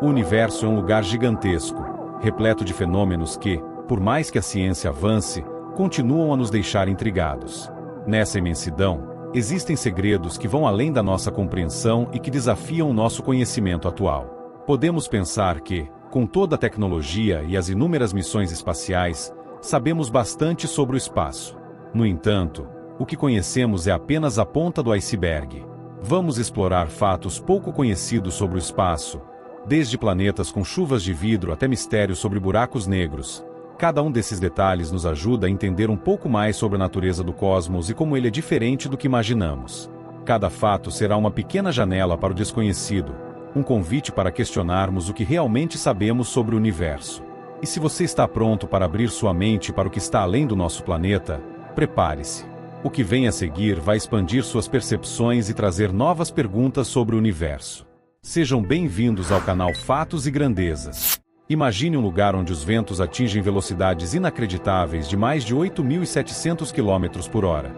O universo é um lugar gigantesco, repleto de fenômenos que, por mais que a ciência avance, continuam a nos deixar intrigados. Nessa imensidão, existem segredos que vão além da nossa compreensão e que desafiam o nosso conhecimento atual. Podemos pensar que, com toda a tecnologia e as inúmeras missões espaciais, sabemos bastante sobre o espaço. No entanto, o que conhecemos é apenas a ponta do iceberg. Vamos explorar fatos pouco conhecidos sobre o espaço, desde planetas com chuvas de vidro até mistérios sobre buracos negros. Cada um desses detalhes nos ajuda a entender um pouco mais sobre a natureza do cosmos e como ele é diferente do que imaginamos. Cada fato será uma pequena janela para o desconhecido, um convite para questionarmos o que realmente sabemos sobre o universo. E se você está pronto para abrir sua mente para o que está além do nosso planeta, prepare-se. O que vem a seguir vai expandir suas percepções e trazer novas perguntas sobre o universo. Sejam bem-vindos ao canal Fatos e Grandezas. Imagine um lugar onde os ventos atingem velocidades inacreditáveis de mais de 8.700 km por hora.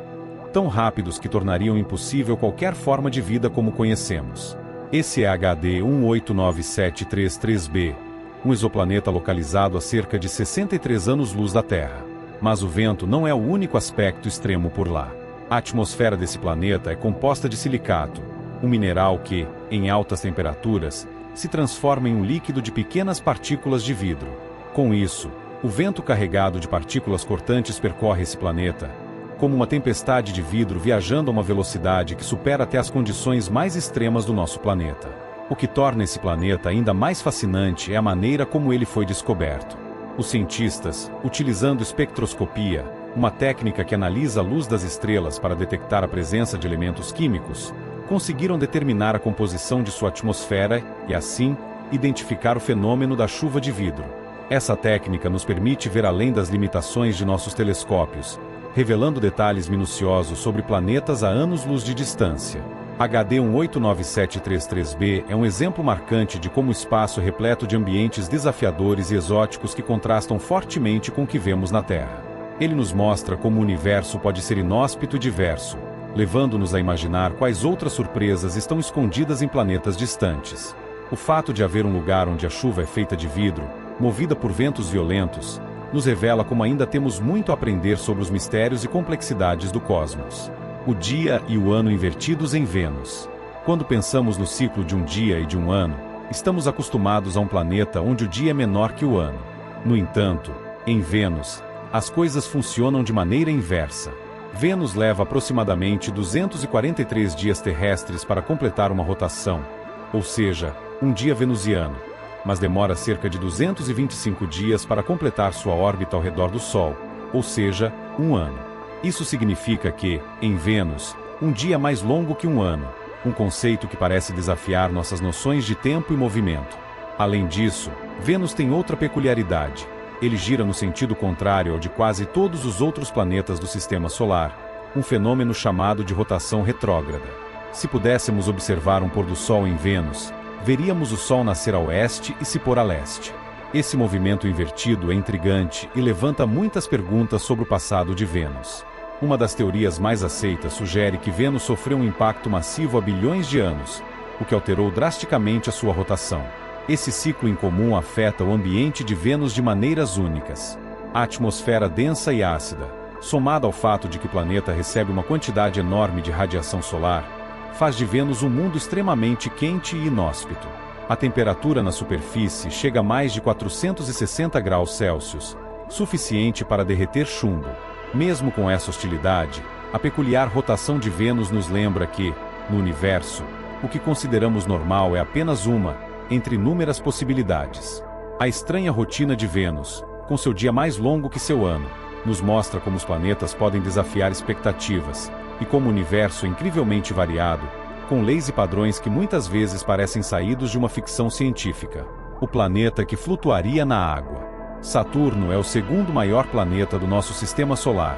Tão rápidos que tornariam impossível qualquer forma de vida como conhecemos. Esse é HD 189733b, um exoplaneta localizado a cerca de 63 anos-luz da Terra. Mas o vento não é o único aspecto extremo por lá. A atmosfera desse planeta é composta de silicato, um mineral que, em altas temperaturas, se transforma em um líquido de pequenas partículas de vidro. Com isso, o vento carregado de partículas cortantes percorre esse planeta, como uma tempestade de vidro viajando a uma velocidade que supera até as condições mais extremas do nosso planeta. O que torna esse planeta ainda mais fascinante é a maneira como ele foi descoberto. Os cientistas, utilizando espectroscopia, uma técnica que analisa a luz das estrelas para detectar a presença de elementos químicos, conseguiram determinar a composição de sua atmosfera e, assim, identificar o fenômeno da chuva de vidro. Essa técnica nos permite ver além das limitações de nossos telescópios, revelando detalhes minuciosos sobre planetas a anos-luz de distância. HD 189733b é um exemplo marcante de como o espaço é repleto de ambientes desafiadores e exóticos que contrastam fortemente com o que vemos na Terra. Ele nos mostra como o universo pode ser inóspito e diverso, levando-nos a imaginar quais outras surpresas estão escondidas em planetas distantes. O fato de haver um lugar onde a chuva é feita de vidro, movida por ventos violentos, nos revela como ainda temos muito a aprender sobre os mistérios e complexidades do cosmos. O dia e o ano invertidos em Vênus. Quando pensamos no ciclo de um dia e de um ano, estamos acostumados a um planeta onde o dia é menor que o ano. No entanto, em Vênus, as coisas funcionam de maneira inversa. Vênus leva aproximadamente 243 dias terrestres para completar uma rotação, ou seja, um dia venusiano, mas demora cerca de 225 dias para completar sua órbita ao redor do Sol, ou seja, um ano. Isso significa que, em Vênus, um dia é mais longo que um ano, um conceito que parece desafiar nossas noções de tempo e movimento. Além disso, Vênus tem outra peculiaridade. Ele gira no sentido contrário ao de quase todos os outros planetas do Sistema Solar, um fenômeno chamado de rotação retrógrada. Se pudéssemos observar um pôr-do-sol em Vênus, veríamos o Sol nascer a oeste e se pôr a leste. Esse movimento invertido é intrigante e levanta muitas perguntas sobre o passado de Vênus. Uma das teorias mais aceitas sugere que Vênus sofreu um impacto massivo há bilhões de anos, o que alterou drasticamente a sua rotação. Esse ciclo incomum afeta o ambiente de Vênus de maneiras únicas. A atmosfera densa e ácida, somada ao fato de que o planeta recebe uma quantidade enorme de radiação solar, faz de Vênus um mundo extremamente quente e inóspito. A temperatura na superfície chega a mais de 460 graus Celsius, suficiente para derreter chumbo. Mesmo com essa hostilidade, a peculiar rotação de Vênus nos lembra que, no universo, o que consideramos normal é apenas uma, entre inúmeras possibilidades. A estranha rotina de Vênus, com seu dia mais longo que seu ano, nos mostra como os planetas podem desafiar expectativas, e como o universo é incrivelmente variado, com leis e padrões que muitas vezes parecem saídos de uma ficção científica. O planeta que flutuaria na água. Saturno é o segundo maior planeta do nosso Sistema Solar,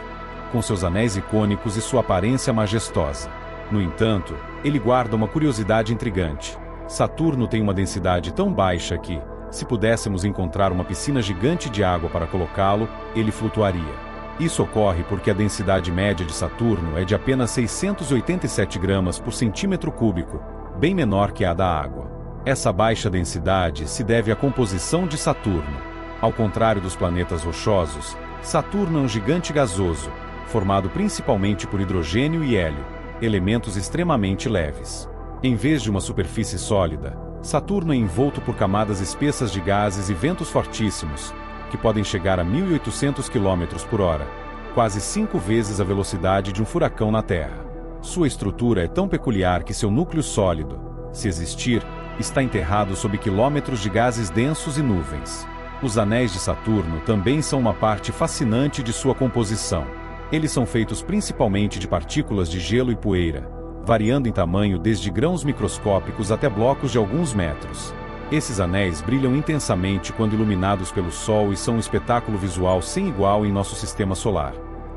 com seus anéis icônicos e sua aparência majestosa. No entanto, ele guarda uma curiosidade intrigante. Saturno tem uma densidade tão baixa que, se pudéssemos encontrar uma piscina gigante de água para colocá-lo, ele flutuaria. Isso ocorre porque a densidade média de Saturno é de apenas 687 gramas por centímetro cúbico, bem menor que a da água. Essa baixa densidade se deve à composição de Saturno. Ao contrário dos planetas rochosos, Saturno é um gigante gasoso, formado principalmente por hidrogênio e hélio, elementos extremamente leves. Em vez de uma superfície sólida, Saturno é envolto por camadas espessas de gases e ventos fortíssimos, que podem chegar a 1.800 km/h, quase 5 vezes a velocidade de um furacão na Terra. Sua estrutura é tão peculiar que seu núcleo sólido, se existir, está enterrado sob quilômetros de gases densos e nuvens. Os anéis de Saturno também são uma parte fascinante de sua composição. Eles são feitos principalmente de partículas de gelo e poeira, variando em tamanho desde grãos microscópicos até blocos de alguns metros. Esses anéis brilham intensamente quando iluminados pelo Sol e são um espetáculo visual sem igual em nosso sistema solar.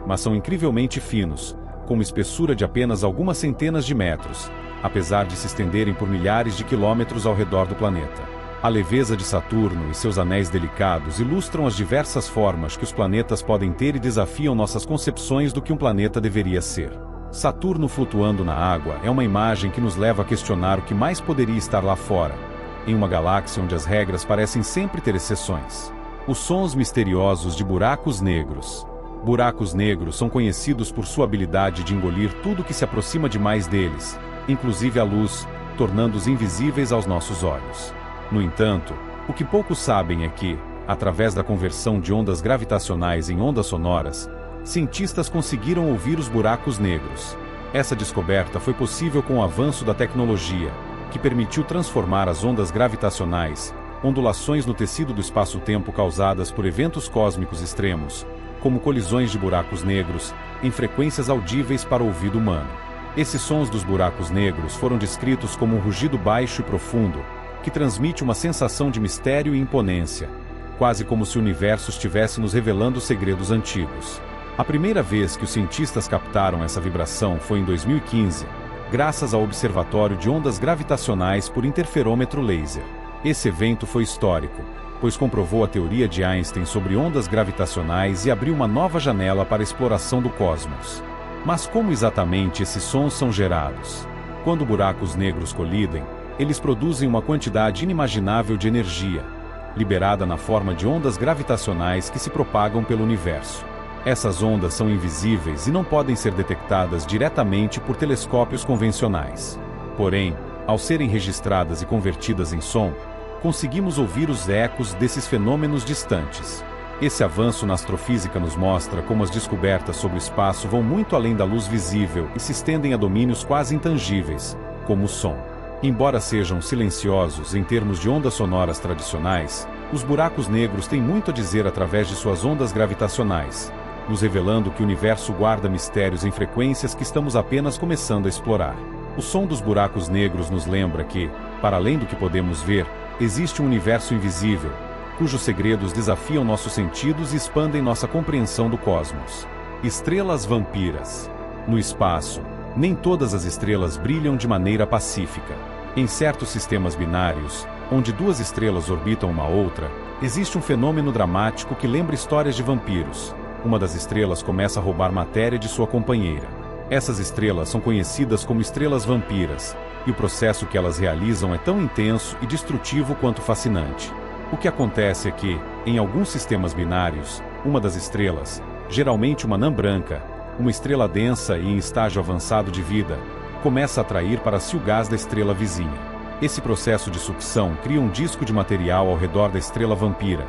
Mas são incrivelmente finos, com uma espessura de apenas algumas centenas de metros, apesar de se estenderem por milhares de quilômetros ao redor do planeta. A leveza de Saturno e seus anéis delicados ilustram as diversas formas que os planetas podem ter e desafiam nossas concepções do que um planeta deveria ser. Saturno flutuando na água é uma imagem que nos leva a questionar o que mais poderia estar lá fora, em uma galáxia onde as regras parecem sempre ter exceções. Os sons misteriosos de buracos negros. Buracos negros são conhecidos por sua habilidade de engolir tudo que se aproxima demais deles, inclusive a luz, tornando-os invisíveis aos nossos olhos. No entanto, o que poucos sabem é que, através da conversão de ondas gravitacionais em ondas sonoras, cientistas conseguiram ouvir os buracos negros. Essa descoberta foi possível com o avanço da tecnologia, que permitiu transformar as ondas gravitacionais, ondulações no tecido do espaço-tempo causadas por eventos cósmicos extremos, como colisões de buracos negros, em frequências audíveis para o ouvido humano. Esses sons dos buracos negros foram descritos como um rugido baixo e profundo, que transmite uma sensação de mistério e imponência, quase como se o universo estivesse nos revelando segredos antigos. A primeira vez que os cientistas captaram essa vibração foi em 2015, graças ao Observatório de Ondas Gravitacionais por Interferômetro Laser. Esse evento foi histórico, pois comprovou a teoria de Einstein sobre ondas gravitacionais e abriu uma nova janela para a exploração do cosmos. Mas como exatamente esses sons são gerados? Quando buracos negros colidem, eles produzem uma quantidade inimaginável de energia, liberada na forma de ondas gravitacionais que se propagam pelo universo. Essas ondas são invisíveis e não podem ser detectadas diretamente por telescópios convencionais. Porém, ao serem registradas e convertidas em som, conseguimos ouvir os ecos desses fenômenos distantes. Esse avanço na astrofísica nos mostra como as descobertas sobre o espaço vão muito além da luz visível e se estendem a domínios quase intangíveis, como o som. Embora sejam silenciosos em termos de ondas sonoras tradicionais, os buracos negros têm muito a dizer através de suas ondas gravitacionais, nos revelando que o universo guarda mistérios em frequências que estamos apenas começando a explorar. O som dos buracos negros nos lembra que, para além do que podemos ver, existe um universo invisível, cujos segredos desafiam nossos sentidos e expandem nossa compreensão do cosmos. Estrelas vampiras. No espaço, nem todas as estrelas brilham de maneira pacífica. Em certos sistemas binários, onde duas estrelas orbitam uma outra, existe um fenômeno dramático que lembra histórias de vampiros. Uma das estrelas começa a roubar matéria de sua companheira. Essas estrelas são conhecidas como estrelas vampiras, e o processo que elas realizam é tão intenso e destrutivo quanto fascinante. O que acontece é que, em alguns sistemas binários, uma das estrelas, geralmente uma anã branca, uma estrela densa e em estágio avançado de vida, começa a atrair para si o gás da estrela vizinha. Esse processo de sucção cria um disco de material ao redor da estrela vampira,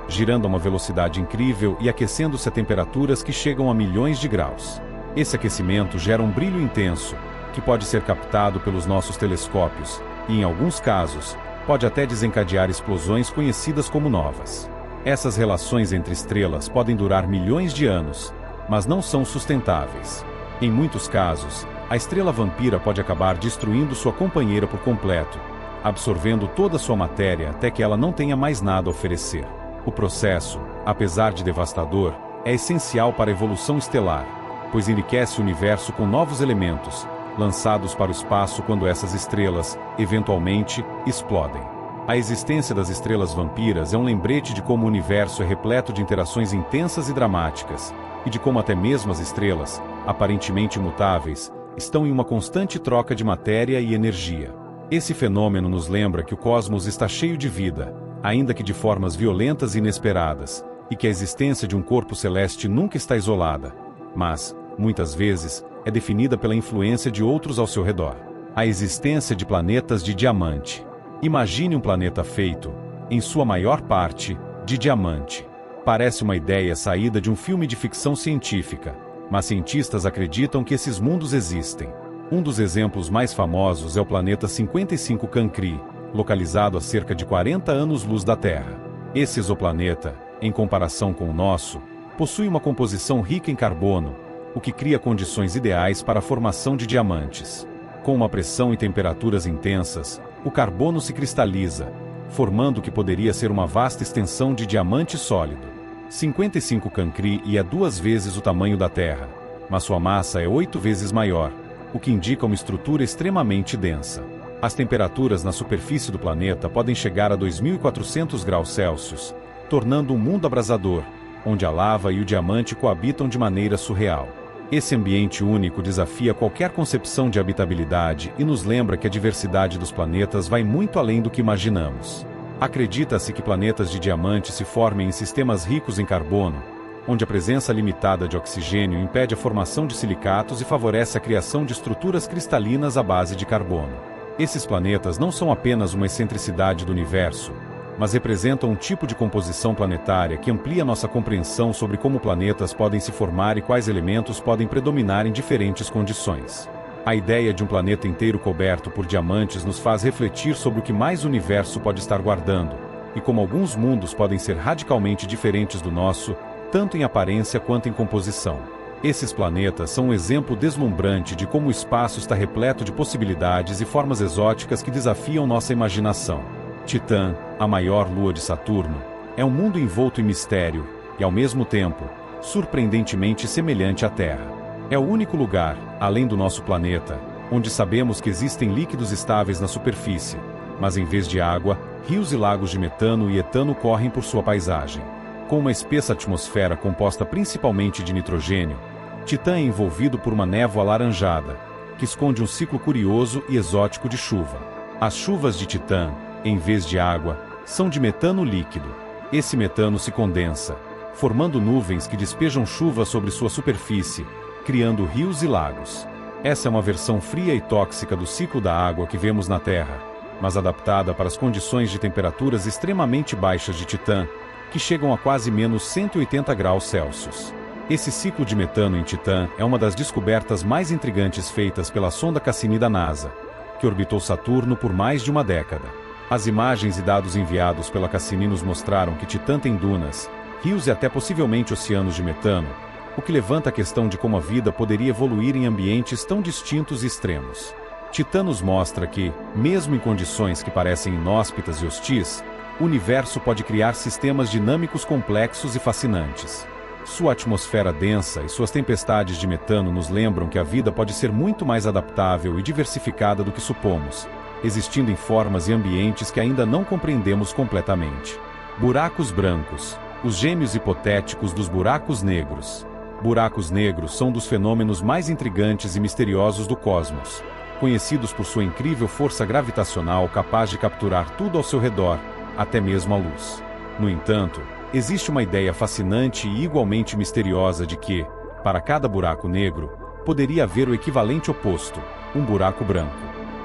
girando a uma velocidade incrível e aquecendo-se a temperaturas que chegam a milhões de graus. Esse aquecimento gera um brilho intenso, que pode ser captado pelos nossos telescópios, e em alguns casos, pode até desencadear explosões conhecidas como novas. Essas relações entre estrelas podem durar milhões de anos, mas não são sustentáveis. Em muitos casos, a estrela vampira pode acabar destruindo sua companheira por completo, absorvendo toda sua matéria até que ela não tenha mais nada a oferecer. O processo, apesar de devastador, é essencial para a evolução estelar, pois enriquece o universo com novos elementos, lançados para o espaço quando essas estrelas, eventualmente, explodem. A existência das estrelas vampiras é um lembrete de como o universo é repleto de interações intensas e dramáticas, e de como até mesmo as estrelas, aparentemente imutáveis, estão em uma constante troca de matéria e energia. Esse fenômeno nos lembra que o cosmos está cheio de vida, ainda que de formas violentas e inesperadas, e que a existência de um corpo celeste nunca está isolada, mas, muitas vezes, é definida pela influência de outros ao seu redor. A existência de planetas de diamante. Imagine um planeta feito, em sua maior parte, de diamante. Parece uma ideia saída de um filme de ficção científica, mas cientistas acreditam que esses mundos existem. Um dos exemplos mais famosos é o planeta 55 Cancri, localizado a cerca de 40 anos-luz da Terra. Esse exoplaneta, em comparação com o nosso, possui uma composição rica em carbono, o que cria condições ideais para a formação de diamantes. Com uma pressão e temperaturas intensas, o carbono se cristaliza, formando o que poderia ser uma vasta extensão de diamante sólido. 55 Cancri é 2 vezes o tamanho da Terra, mas sua massa é 8 vezes maior, o que indica uma estrutura extremamente densa. As temperaturas na superfície do planeta podem chegar a 2.400 graus Celsius, tornando um mundo abrasador, onde a lava e o diamante coabitam de maneira surreal. Esse ambiente único desafia qualquer concepção de habitabilidade e nos lembra que a diversidade dos planetas vai muito além do que imaginamos. Acredita-se que planetas de diamante se formem em sistemas ricos em carbono, onde a presença limitada de oxigênio impede a formação de silicatos e favorece a criação de estruturas cristalinas à base de carbono. Esses planetas não são apenas uma excentricidade do universo, mas representam um tipo de composição planetária que amplia nossa compreensão sobre como planetas podem se formar e quais elementos podem predominar em diferentes condições. A ideia de um planeta inteiro coberto por diamantes nos faz refletir sobre o que mais o universo pode estar guardando, e como alguns mundos podem ser radicalmente diferentes do nosso, tanto em aparência quanto em composição. Esses planetas são um exemplo deslumbrante de como o espaço está repleto de possibilidades e formas exóticas que desafiam nossa imaginação. Titã, a maior lua de Saturno, é um mundo envolto em mistério e, ao mesmo tempo, surpreendentemente semelhante à Terra. É o único lugar, além do nosso planeta, onde sabemos que existem líquidos estáveis na superfície, mas em vez de água, rios e lagos de metano e etano correm por sua paisagem. Com uma espessa atmosfera composta principalmente de nitrogênio, Titã é envolvido por uma névoa alaranjada, que esconde um ciclo curioso e exótico de chuva. As chuvas de Titã, em vez de água, são de metano líquido. Esse metano se condensa, formando nuvens que despejam chuva sobre sua superfície, criando rios e lagos. Essa é uma versão fria e tóxica do ciclo da água que vemos na Terra, mas adaptada para as condições de temperaturas extremamente baixas de Titã, que chegam a quase menos 180 graus Celsius. Esse ciclo de metano em Titã é uma das descobertas mais intrigantes feitas pela sonda Cassini da NASA, que orbitou Saturno por mais de uma década. As imagens e dados enviados pela Cassini nos mostraram que Titã tem dunas, rios e até possivelmente oceanos de metano, o que levanta a questão de como a vida poderia evoluir em ambientes tão distintos e extremos. Titã nos mostra que, mesmo em condições que parecem inóspitas e hostis, o universo pode criar sistemas dinâmicos complexos e fascinantes. Sua atmosfera densa e suas tempestades de metano nos lembram que a vida pode ser muito mais adaptável e diversificada do que supomos, existindo em formas e ambientes que ainda não compreendemos completamente. Buracos brancos, os gêmeos hipotéticos dos buracos negros. Buracos negros são dos fenômenos mais intrigantes e misteriosos do cosmos, conhecidos por sua incrível força gravitacional capaz de capturar tudo ao seu redor, até mesmo a luz. No entanto, existe uma ideia fascinante e igualmente misteriosa de que, para cada buraco negro, poderia haver o equivalente oposto, um buraco branco.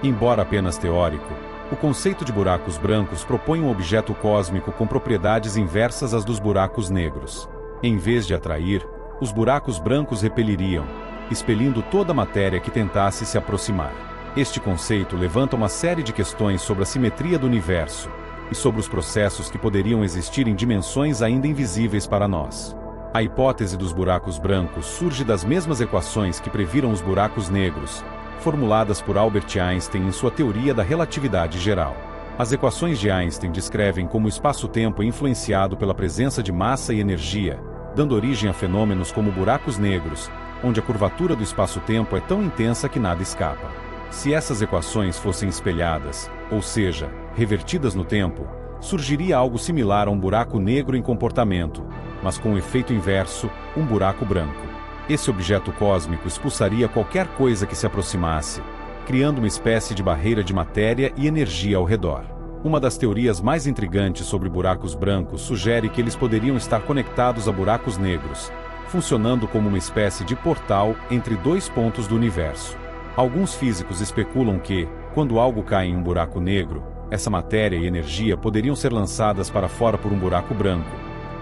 Embora apenas teórico, o conceito de buracos brancos propõe um objeto cósmico com propriedades inversas às dos buracos negros. Em vez de atrair, os buracos brancos repeliriam, expelindo toda a matéria que tentasse se aproximar. Este conceito levanta uma série de questões sobre a simetria do universo e sobre os processos que poderiam existir em dimensões ainda invisíveis para nós. A hipótese dos buracos brancos surge das mesmas equações que previram os buracos negros, formuladas por Albert Einstein em sua teoria da relatividade geral. As equações de Einstein descrevem como o espaço-tempo é influenciado pela presença de massa e energia, dando origem a fenômenos como buracos negros, onde a curvatura do espaço-tempo é tão intensa que nada escapa. Se essas equações fossem espelhadas, ou seja, revertidas no tempo, surgiria algo similar a um buraco negro em comportamento, mas com o efeito inverso, um buraco branco. Esse objeto cósmico expulsaria qualquer coisa que se aproximasse, criando uma espécie de barreira de matéria e energia ao redor. Uma das teorias mais intrigantes sobre buracos brancos sugere que eles poderiam estar conectados a buracos negros, funcionando como uma espécie de portal entre dois pontos do universo. Alguns físicos especulam que, quando algo cai em um buraco negro, essa matéria e energia poderiam ser lançadas para fora por um buraco branco,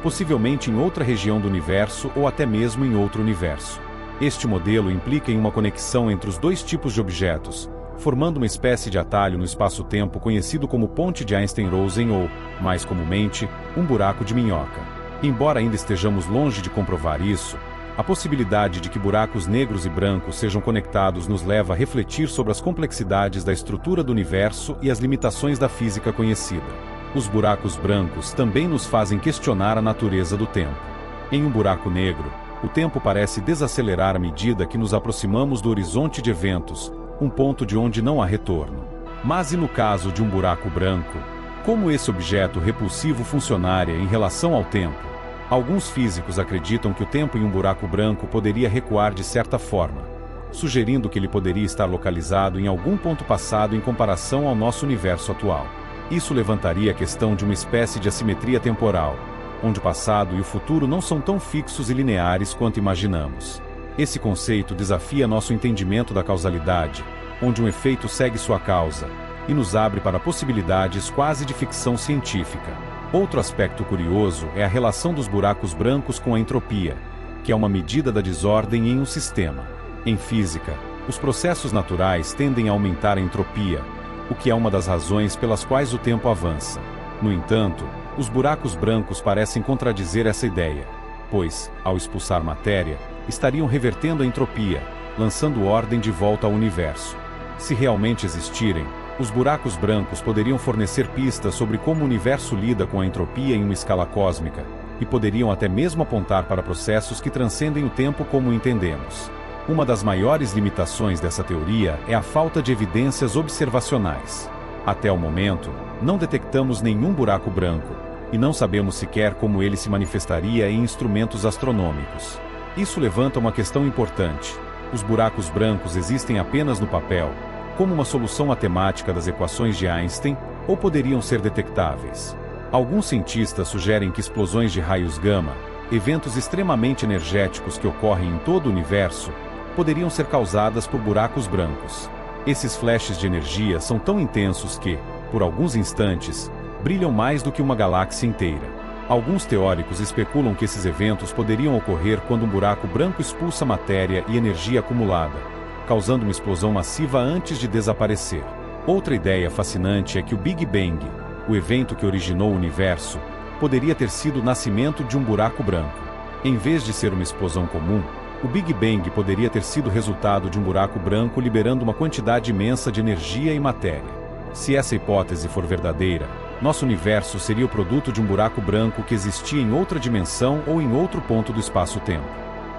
possivelmente em outra região do universo ou até mesmo em outro universo. Este modelo implica em uma conexão entre os dois tipos de objetos, formando uma espécie de atalho no espaço-tempo conhecido como ponte de Einstein-Rosen ou, mais comumente, um buraco de minhoca. Embora ainda estejamos longe de comprovar isso, a possibilidade de que buracos negros e brancos sejam conectados nos leva a refletir sobre as complexidades da estrutura do universo e as limitações da física conhecida. Os buracos brancos também nos fazem questionar a natureza do tempo. Em um buraco negro, o tempo parece desacelerar à medida que nos aproximamos do horizonte de eventos, um ponto de onde não há retorno. Mas e no caso de um buraco branco? Como esse objeto repulsivo funcionaria em relação ao tempo? Alguns físicos acreditam que o tempo em um buraco branco poderia recuar de certa forma, sugerindo que ele poderia estar localizado em algum ponto passado em comparação ao nosso universo atual. Isso levantaria a questão de uma espécie de assimetria temporal, onde o passado e o futuro não são tão fixos e lineares quanto imaginamos. Esse conceito desafia nosso entendimento da causalidade, onde um efeito segue sua causa, e nos abre para possibilidades quase de ficção científica. Outro aspecto curioso é a relação dos buracos brancos com a entropia, que é uma medida da desordem em um sistema. Em física, os processos naturais tendem a aumentar a entropia, o que é uma das razões pelas quais o tempo avança. No entanto, os buracos brancos parecem contradizer essa ideia, pois, ao expulsar matéria, estariam revertendo a entropia, lançando ordem de volta ao universo. Se realmente existirem, os buracos brancos poderiam fornecer pistas sobre como o universo lida com a entropia em uma escala cósmica, e poderiam até mesmo apontar para processos que transcendem o tempo como o entendemos. Uma das maiores limitações dessa teoria é a falta de evidências observacionais. Até o momento, não detectamos nenhum buraco branco, e não sabemos sequer como ele se manifestaria em instrumentos astronômicos. Isso levanta uma questão importante. Os buracos brancos existem apenas no papel, como uma solução matemática das equações de Einstein, ou poderiam ser detectáveis. Alguns cientistas sugerem que explosões de raios gama, eventos extremamente energéticos que ocorrem em todo o universo, poderiam ser causadas por buracos brancos. Esses flashes de energia são tão intensos que, por alguns instantes, brilham mais do que uma galáxia inteira. Alguns teóricos especulam que esses eventos poderiam ocorrer quando um buraco branco expulsa matéria e energia acumulada, causando uma explosão massiva antes de desaparecer. Outra ideia fascinante é que o Big Bang, o evento que originou o universo, poderia ter sido o nascimento de um buraco branco. Em vez de ser uma explosão comum, o Big Bang poderia ter sido resultado de um buraco branco liberando uma quantidade imensa de energia e matéria. Se essa hipótese for verdadeira, nosso universo seria o produto de um buraco branco que existia em outra dimensão ou em outro ponto do espaço-tempo.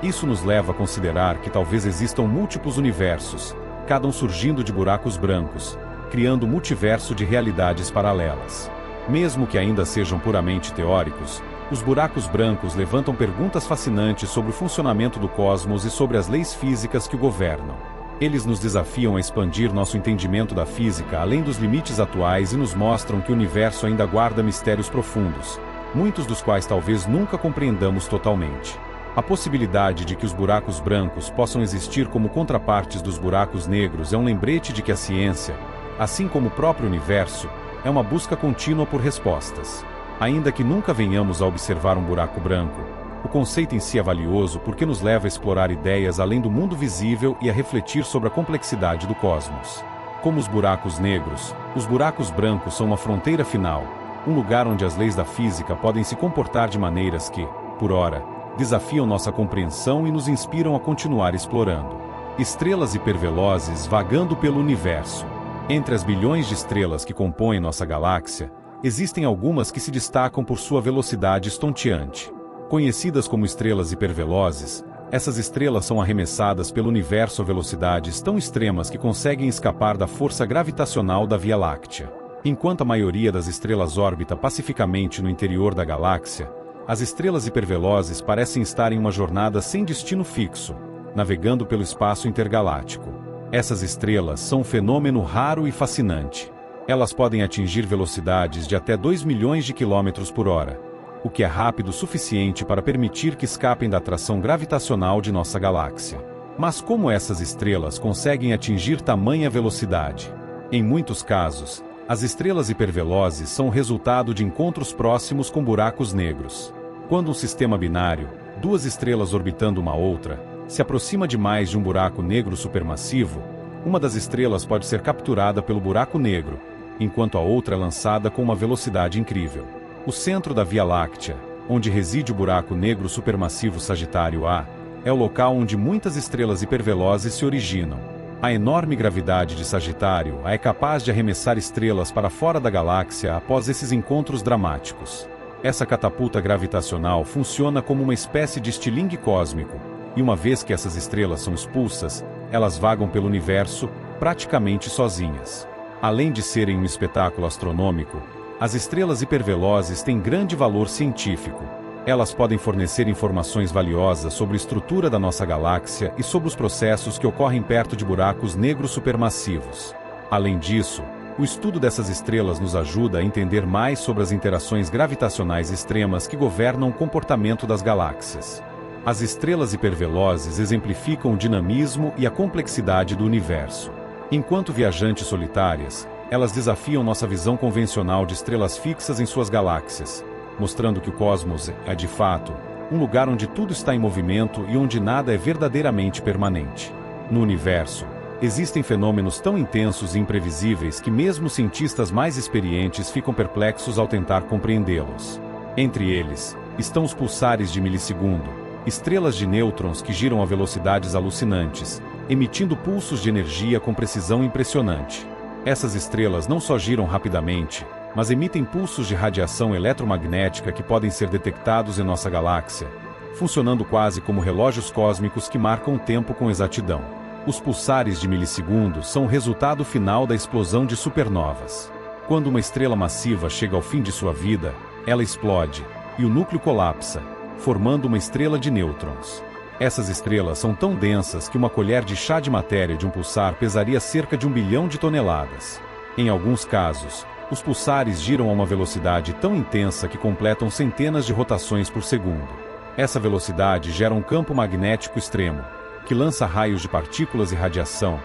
Isso nos leva a considerar que talvez existam múltiplos universos, cada um surgindo de buracos brancos, criando um multiverso de realidades paralelas. Mesmo que ainda sejam puramente teóricos, os buracos brancos levantam perguntas fascinantes sobre o funcionamento do cosmos e sobre as leis físicas que o governam. Eles nos desafiam a expandir nosso entendimento da física além dos limites atuais e nos mostram que o universo ainda guarda mistérios profundos, muitos dos quais talvez nunca compreendamos totalmente. A possibilidade de que os buracos brancos possam existir como contrapartes dos buracos negros é um lembrete de que a ciência, assim como o próprio universo, é uma busca contínua por respostas. Ainda que nunca venhamos a observar um buraco branco, o conceito em si é valioso porque nos leva a explorar ideias além do mundo visível e a refletir sobre a complexidade do cosmos. Como os buracos negros, os buracos brancos são uma fronteira final, um lugar onde as leis da física podem se comportar de maneiras que, por ora, desafiam nossa compreensão e nos inspiram a continuar explorando. Estrelas hipervelozes vagando pelo universo. Entre as bilhões de estrelas que compõem nossa galáxia, existem algumas que se destacam por sua velocidade estonteante. Conhecidas como estrelas hipervelozes, essas estrelas são arremessadas pelo universo a velocidades tão extremas que conseguem escapar da força gravitacional da Via Láctea. Enquanto a maioria das estrelas orbita pacificamente no interior da galáxia, as estrelas hipervelozes parecem estar em uma jornada sem destino fixo, navegando pelo espaço intergaláctico. Essas estrelas são um fenômeno raro e fascinante. Elas podem atingir velocidades de até 2 milhões de quilômetros por hora, o que é rápido o suficiente para permitir que escapem da atração gravitacional de nossa galáxia. Mas como essas estrelas conseguem atingir tamanha velocidade? Em muitos casos, as estrelas hipervelozes são o resultado de encontros próximos com buracos negros. Quando um sistema binário, duas estrelas orbitando uma outra, se aproxima demais de um buraco negro supermassivo, uma das estrelas pode ser capturada pelo buraco negro, enquanto a outra é lançada com uma velocidade incrível. O centro da Via Láctea, onde reside o buraco negro supermassivo Sagitário A, é o local onde muitas estrelas hipervelozes se originam. A enorme gravidade de Sagitário A é capaz de arremessar estrelas para fora da galáxia após esses encontros dramáticos. Essa catapulta gravitacional funciona como uma espécie de estilingue cósmico, e uma vez que essas estrelas são expulsas, elas vagam pelo universo, praticamente sozinhas. Além de serem um espetáculo astronômico, as estrelas hipervelozes têm grande valor científico. Elas podem fornecer informações valiosas sobre a estrutura da nossa galáxia e sobre os processos que ocorrem perto de buracos negros supermassivos. Além disso, o estudo dessas estrelas nos ajuda a entender mais sobre as interações gravitacionais extremas que governam o comportamento das galáxias. As estrelas hipervelozes exemplificam o dinamismo e a complexidade do universo. Enquanto viajantes solitárias, elas desafiam nossa visão convencional de estrelas fixas em suas galáxias, mostrando que o cosmos é, de fato, um lugar onde tudo está em movimento e onde nada é verdadeiramente permanente. No universo, existem fenômenos tão intensos e imprevisíveis que mesmo cientistas mais experientes ficam perplexos ao tentar compreendê-los. Entre eles, estão os pulsares de milissegundo, estrelas de nêutrons que giram a velocidades alucinantes, emitindo pulsos de energia com precisão impressionante. Essas estrelas não só giram rapidamente, mas emitem pulsos de radiação eletromagnética que podem ser detectados em nossa galáxia, funcionando quase como relógios cósmicos que marcam o tempo com exatidão. Os pulsares de milissegundos são o resultado final da explosão de supernovas. Quando uma estrela massiva chega ao fim de sua vida, ela explode, e o núcleo colapsa, formando uma estrela de nêutrons. Essas estrelas são tão densas que uma colher de chá de matéria de um pulsar pesaria cerca de 1 bilhão de toneladas. Em alguns casos, os pulsares giram a uma velocidade tão intensa que completam centenas de rotações por segundo. Essa velocidade gera um campo magnético extremo, que lança raios de partículas e radiação,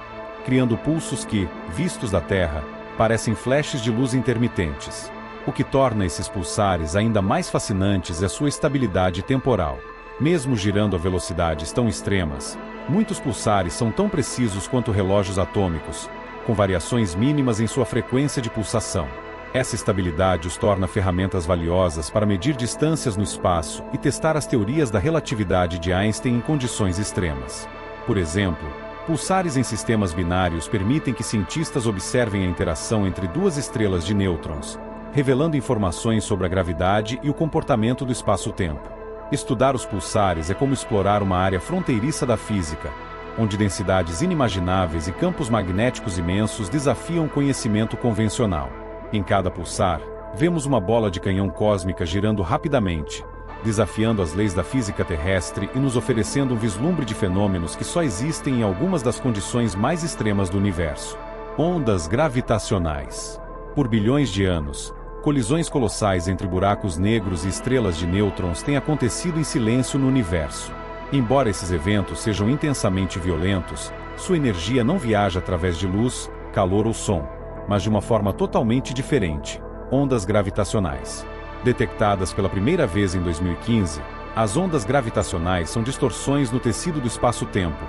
criando pulsos que, vistos da Terra, parecem flashes de luz intermitentes. O que torna esses pulsares ainda mais fascinantes é sua estabilidade temporal. Mesmo girando a velocidades tão extremas, muitos pulsares são tão precisos quanto relógios atômicos, com variações mínimas em sua frequência de pulsação. Essa estabilidade os torna ferramentas valiosas para medir distâncias no espaço e testar as teorias da relatividade de Einstein em condições extremas. Por exemplo, pulsares em sistemas binários permitem que cientistas observem a interação entre duas estrelas de nêutrons, revelando informações sobre a gravidade e o comportamento do espaço-tempo. Estudar os pulsares é como explorar uma área fronteiriça da física, onde densidades inimagináveis e campos magnéticos imensos desafiam o conhecimento convencional. Em cada pulsar, vemos uma bola de canhão cósmica girando rapidamente, desafiando as leis da física terrestre e nos oferecendo um vislumbre de fenômenos que só existem em algumas das condições mais extremas do universo. Ondas gravitacionais. Por bilhões de anos, colisões colossais entre buracos negros e estrelas de nêutrons têm acontecido em silêncio no universo. Embora esses eventos sejam intensamente violentos, sua energia não viaja através de luz, calor ou som, mas de uma forma totalmente diferente: ondas gravitacionais. Detectadas pela primeira vez em 2015, as ondas gravitacionais são distorções no tecido do espaço-tempo,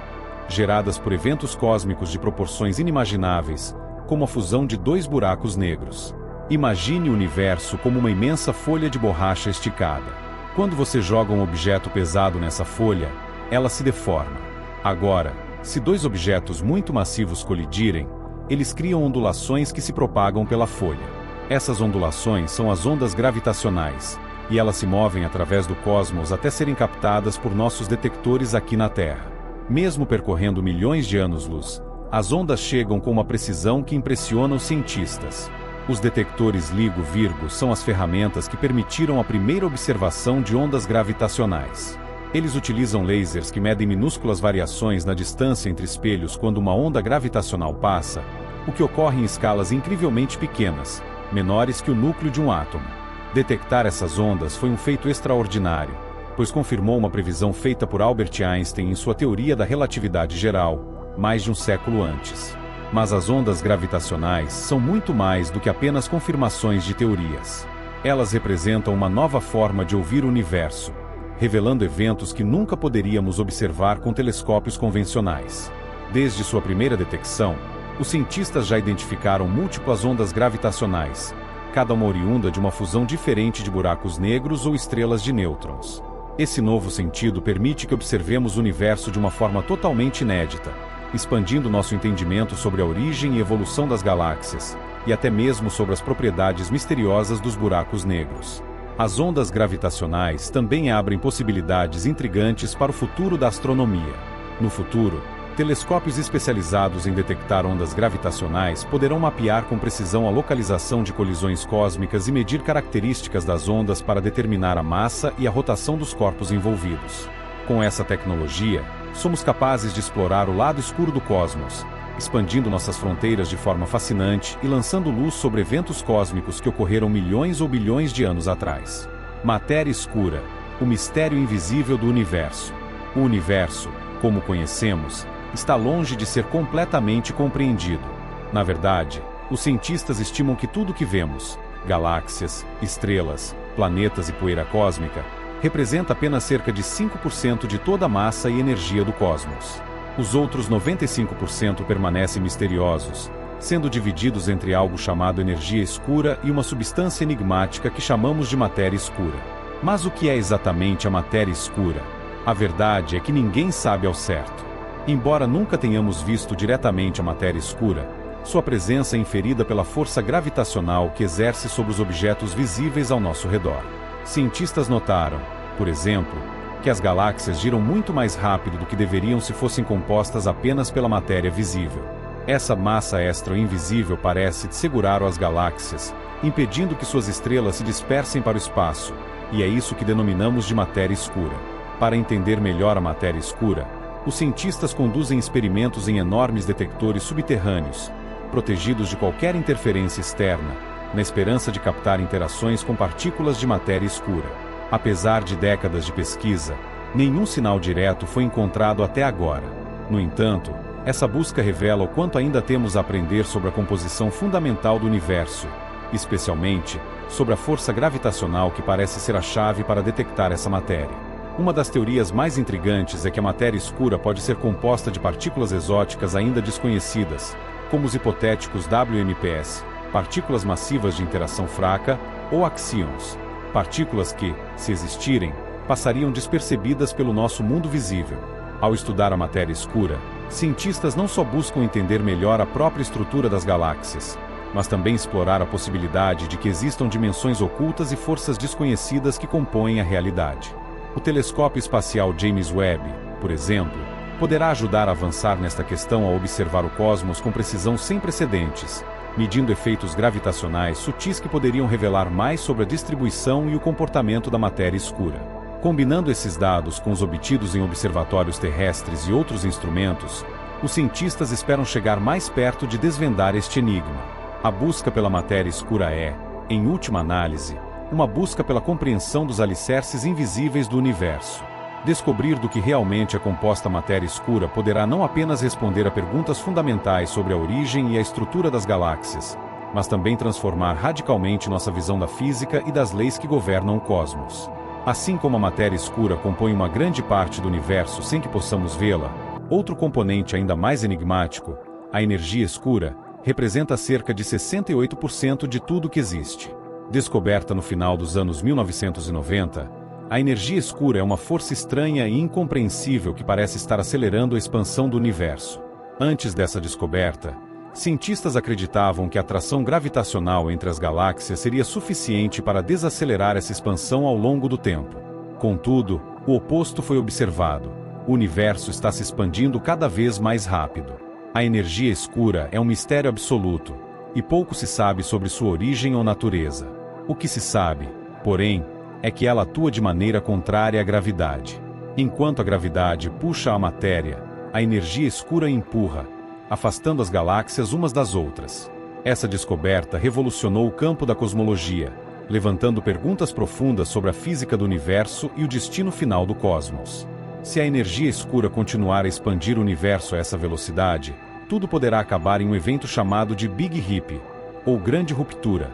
geradas por eventos cósmicos de proporções inimagináveis, como a fusão de dois buracos negros. Imagine o universo como uma imensa folha de borracha esticada. Quando você joga um objeto pesado nessa folha, ela se deforma. Agora, se dois objetos muito massivos colidirem, eles criam ondulações que se propagam pela folha. Essas ondulações são as ondas gravitacionais, e elas se movem através do cosmos até serem captadas por nossos detectores aqui na Terra. Mesmo percorrendo milhões de anos-luz, as ondas chegam com uma precisão que impressiona os cientistas. Os detectores LIGO-Virgo são as ferramentas que permitiram a primeira observação de ondas gravitacionais. Eles utilizam lasers que medem minúsculas variações na distância entre espelhos quando uma onda gravitacional passa, o que ocorre em escalas incrivelmente pequenas, menores que o núcleo de um átomo. Detectar essas ondas foi um feito extraordinário, pois confirmou uma previsão feita por Albert Einstein em sua teoria da relatividade geral, mais de um século antes. Mas as ondas gravitacionais são muito mais do que apenas confirmações de teorias. Elas representam uma nova forma de ouvir o universo, revelando eventos que nunca poderíamos observar com telescópios convencionais. Desde sua primeira detecção, os cientistas já identificaram múltiplas ondas gravitacionais, cada uma oriunda de uma fusão diferente de buracos negros ou estrelas de nêutrons. Esse novo sentido permite que observemos o universo de uma forma totalmente inédita, expandindo nosso entendimento sobre a origem e evolução das galáxias, e até mesmo sobre as propriedades misteriosas dos buracos negros. As ondas gravitacionais também abrem possibilidades intrigantes para o futuro da astronomia. No futuro, telescópios especializados em detectar ondas gravitacionais poderão mapear com precisão a localização de colisões cósmicas e medir características das ondas para determinar a massa e a rotação dos corpos envolvidos. Com essa tecnologia, somos capazes de explorar o lado escuro do cosmos, expandindo nossas fronteiras de forma fascinante e lançando luz sobre eventos cósmicos que ocorreram milhões ou bilhões de anos atrás. Matéria escura, o mistério invisível do universo. O universo, como conhecemos, está longe de ser completamente compreendido. Na verdade, os cientistas estimam que tudo o que vemos, galáxias, estrelas, planetas e poeira cósmica, representa apenas cerca de 5% de toda a massa e energia do cosmos. Os outros 95% permanecem misteriosos, sendo divididos entre algo chamado energia escura e uma substância enigmática que chamamos de matéria escura. Mas o que é exatamente a matéria escura? A verdade é que ninguém sabe ao certo. Embora nunca tenhamos visto diretamente a matéria escura, sua presença é inferida pela força gravitacional que exerce sobre os objetos visíveis ao nosso redor. Cientistas notaram, por exemplo, que as galáxias giram muito mais rápido do que deveriam se fossem compostas apenas pela matéria visível. Essa massa extra invisível parece segurar as galáxias, impedindo que suas estrelas se dispersem para o espaço, e é isso que denominamos de matéria escura. Para entender melhor a matéria escura, os cientistas conduzem experimentos em enormes detectores subterrâneos, protegidos de qualquer interferência externa, na esperança de captar interações com partículas de matéria escura. Apesar de décadas de pesquisa, nenhum sinal direto foi encontrado até agora. No entanto, essa busca revela o quanto ainda temos a aprender sobre a composição fundamental do universo, especialmente sobre a força gravitacional que parece ser a chave para detectar essa matéria. Uma das teorias mais intrigantes é que a matéria escura pode ser composta de partículas exóticas ainda desconhecidas, como os hipotéticos WMPs, partículas massivas de interação fraca, ou axions, partículas que, se existirem, passariam despercebidas pelo nosso mundo visível. Ao estudar a matéria escura, cientistas não só buscam entender melhor a própria estrutura das galáxias, mas também explorar a possibilidade de que existam dimensões ocultas e forças desconhecidas que compõem a realidade. O telescópio espacial James Webb, por exemplo, poderá ajudar a avançar nesta questão ao observar o cosmos com precisão sem precedentes, medindo efeitos gravitacionais sutis que poderiam revelar mais sobre a distribuição e o comportamento da matéria escura. Combinando esses dados com os obtidos em observatórios terrestres e outros instrumentos, os cientistas esperam chegar mais perto de desvendar este enigma. A busca pela matéria escura é, em última análise, uma busca pela compreensão dos alicerces invisíveis do universo. Descobrir do que realmente é composta a matéria escura poderá não apenas responder a perguntas fundamentais sobre a origem e a estrutura das galáxias, mas também transformar radicalmente nossa visão da física e das leis que governam o cosmos. Assim como a matéria escura compõe uma grande parte do universo sem que possamos vê-la, outro componente ainda mais enigmático, a energia escura, representa cerca de 68% de tudo que existe. Descoberta no final dos anos 1990, a energia escura é uma força estranha e incompreensível que parece estar acelerando a expansão do universo. Antes dessa descoberta, cientistas acreditavam que a atração gravitacional entre as galáxias seria suficiente para desacelerar essa expansão ao longo do tempo. Contudo, o oposto foi observado. O universo está se expandindo cada vez mais rápido. A energia escura é um mistério absoluto, e pouco se sabe sobre sua origem ou natureza. O que se sabe, porém, é que ela atua de maneira contrária à gravidade. Enquanto a gravidade puxa a matéria, a energia escura empurra, afastando as galáxias umas das outras. Essa descoberta revolucionou o campo da cosmologia, levantando perguntas profundas sobre a física do universo e o destino final do cosmos. Se a energia escura continuar a expandir o universo a essa velocidade, tudo poderá acabar em um evento chamado de Big Rip, ou Grande Ruptura,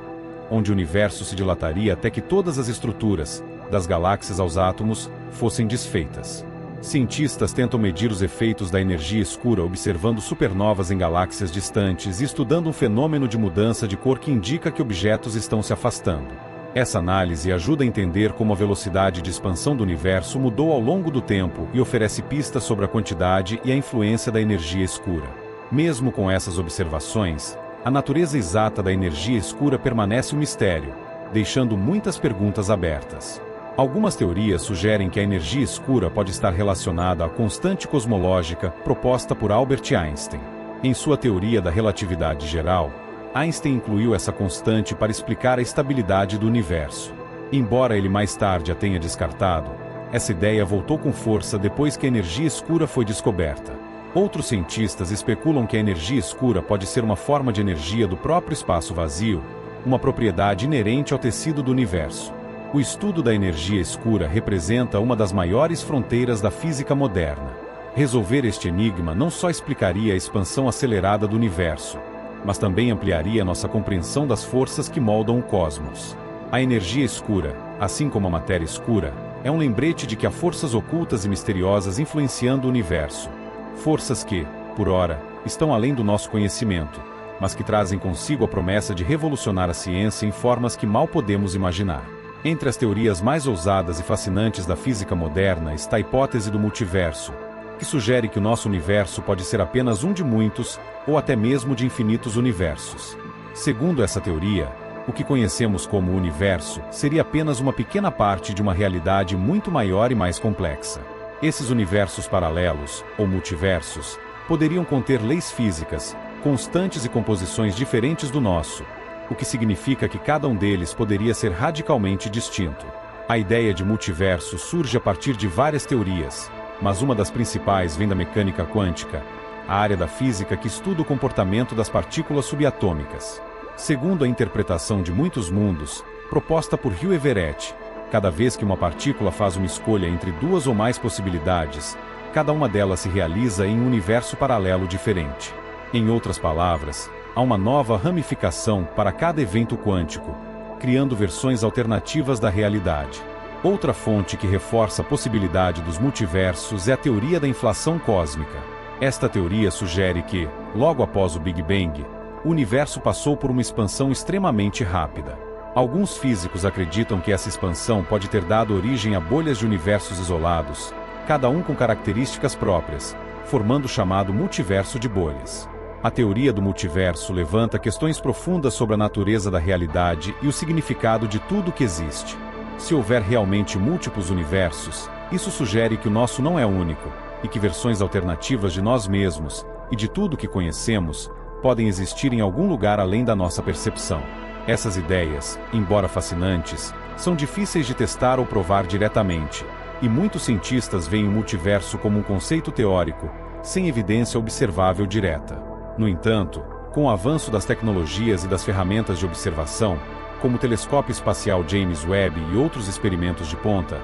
onde o universo se dilataria até que todas as estruturas, das galáxias aos átomos, fossem desfeitas. Cientistas tentam medir os efeitos da energia escura observando supernovas em galáxias distantes e estudando um fenômeno de mudança de cor que indica que objetos estão se afastando. Essa análise ajuda a entender como a velocidade de expansão do universo mudou ao longo do tempo e oferece pistas sobre a quantidade e a influência da energia escura. Mesmo com essas observações, a natureza exata da energia escura permanece um mistério, deixando muitas perguntas abertas. Algumas teorias sugerem que a energia escura pode estar relacionada à constante cosmológica proposta por Albert Einstein. Em sua teoria da relatividade geral, Einstein incluiu essa constante para explicar a estabilidade do universo. Embora ele mais tarde a tenha descartado, essa ideia voltou com força depois que a energia escura foi descoberta. Outros cientistas especulam que a energia escura pode ser uma forma de energia do próprio espaço vazio, uma propriedade inerente ao tecido do universo. O estudo da energia escura representa uma das maiores fronteiras da física moderna. Resolver este enigma não só explicaria a expansão acelerada do universo, mas também ampliaria nossa compreensão das forças que moldam o cosmos. A energia escura, assim como a matéria escura, é um lembrete de que há forças ocultas e misteriosas influenciando o universo. Forças que, por ora, estão além do nosso conhecimento, mas que trazem consigo a promessa de revolucionar a ciência em formas que mal podemos imaginar. Entre as teorias mais ousadas e fascinantes da física moderna está a hipótese do multiverso, que sugere que o nosso universo pode ser apenas um de muitos, ou até mesmo de infinitos universos. Segundo essa teoria, o que conhecemos como universo seria apenas uma pequena parte de uma realidade muito maior e mais complexa. Esses universos paralelos, ou multiversos, poderiam conter leis físicas, constantes e composições diferentes do nosso, o que significa que cada um deles poderia ser radicalmente distinto. A ideia de multiverso surge a partir de várias teorias, mas uma das principais vem da mecânica quântica, a área da física que estuda o comportamento das partículas subatômicas. Segundo a interpretação de muitos mundos, proposta por Hugh Everett, cada vez que uma partícula faz uma escolha entre duas ou mais possibilidades, cada uma delas se realiza em um universo paralelo diferente. Em outras palavras, há uma nova ramificação para cada evento quântico, criando versões alternativas da realidade. Outra fonte que reforça a possibilidade dos multiversos é a teoria da inflação cósmica. Esta teoria sugere que, logo após o Big Bang, o universo passou por uma expansão extremamente rápida. Alguns físicos acreditam que essa expansão pode ter dado origem a bolhas de universos isolados, cada um com características próprias, formando o chamado multiverso de bolhas. A teoria do multiverso levanta questões profundas sobre a natureza da realidade e o significado de tudo que existe. Se houver realmente múltiplos universos, isso sugere que o nosso não é único, e que versões alternativas de nós mesmos, e de tudo que conhecemos, podem existir em algum lugar além da nossa percepção. Essas ideias, embora fascinantes, são difíceis de testar ou provar diretamente, e muitos cientistas veem o multiverso como um conceito teórico, sem evidência observável direta. No entanto, com o avanço das tecnologias e das ferramentas de observação, como o telescópio espacial James Webb e outros experimentos de ponta,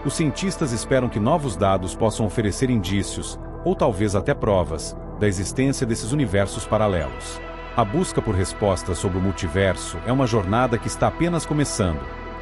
os cientistas esperam que novos dados possam oferecer indícios, ou talvez até provas, da existência desses universos paralelos. A busca por respostas sobre o multiverso é uma jornada que está apenas começando,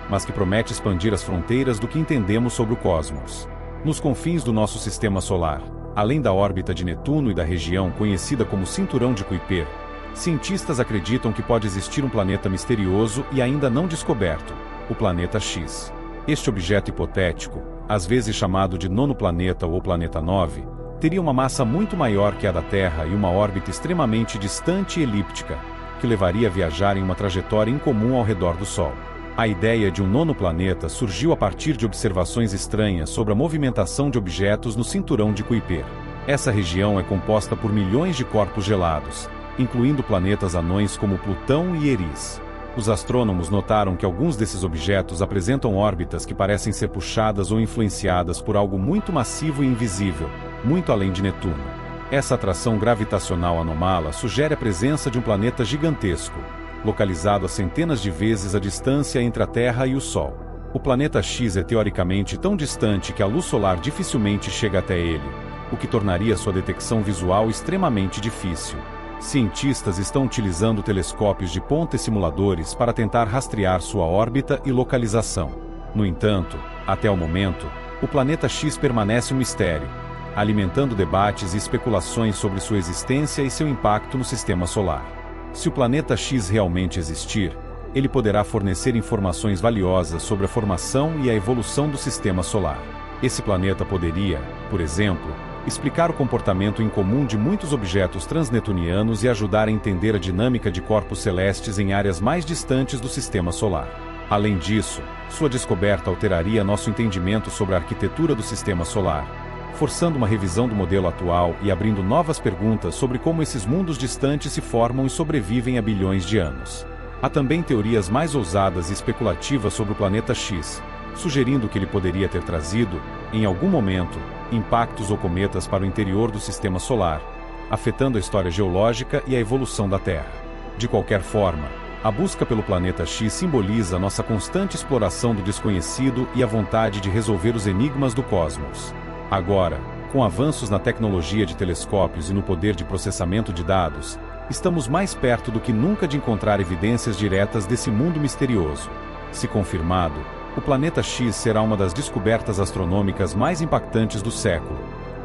mas que promete expandir as fronteiras do que entendemos sobre o cosmos. Nos confins do nosso sistema solar, além da órbita de Netuno e da região conhecida como Cinturão de Kuiper, cientistas acreditam que pode existir um planeta misterioso e ainda não descoberto, o Planeta X. Este objeto hipotético, às vezes chamado de nono planeta ou Planeta 9, teria uma massa muito maior que a da Terra e uma órbita extremamente distante e elíptica, que levaria a viajar em uma trajetória incomum ao redor do Sol. A ideia de um nono planeta surgiu a partir de observações estranhas sobre a movimentação de objetos no Cinturão de Kuiper. Essa região é composta por milhões de corpos gelados, incluindo planetas anões como Plutão e Eris. Os astrônomos notaram que alguns desses objetos apresentam órbitas que parecem ser puxadas ou influenciadas por algo muito massivo e invisível, muito além de Netuno. Essa atração gravitacional anômala sugere a presença de um planeta gigantesco, localizado a centenas de vezes a distância entre a Terra e o Sol. O planeta X é teoricamente tão distante que a luz solar dificilmente chega até ele, o que tornaria sua detecção visual extremamente difícil. Cientistas estão utilizando telescópios de ponta e simuladores para tentar rastrear sua órbita e localização. No entanto, até o momento, o planeta X permanece um mistério, alimentando debates e especulações sobre sua existência e seu impacto no sistema solar. Se o planeta X realmente existir, ele poderá fornecer informações valiosas sobre a formação e a evolução do sistema solar. Esse planeta poderia, por exemplo, explicar o comportamento incomum de muitos objetos transnetunianos e ajudar a entender a dinâmica de corpos celestes em áreas mais distantes do sistema solar. Além disso, sua descoberta alteraria nosso entendimento sobre a arquitetura do sistema solar, forçando uma revisão do modelo atual e abrindo novas perguntas sobre como esses mundos distantes se formam e sobrevivem há bilhões de anos. Há também teorias mais ousadas e especulativas sobre o planeta X, sugerindo que ele poderia ter trazido, em algum momento, impactos ou cometas para o interior do sistema solar, afetando a história geológica e a evolução da Terra. De qualquer forma, a busca pelo planeta X simboliza nossa constante exploração do desconhecido e a vontade de resolver os enigmas do cosmos. Agora, com avanços na tecnologia de telescópios e no poder de processamento de dados, estamos mais perto do que nunca de encontrar evidências diretas desse mundo misterioso. Se confirmado, o planeta X será uma das descobertas astronômicas mais impactantes do século,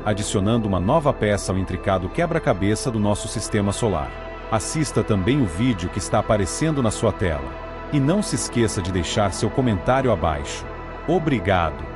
adicionando uma nova peça ao intricado quebra-cabeça do nosso sistema solar. Assista também o vídeo que está aparecendo na sua tela. E não se esqueça de deixar seu comentário abaixo. Obrigado!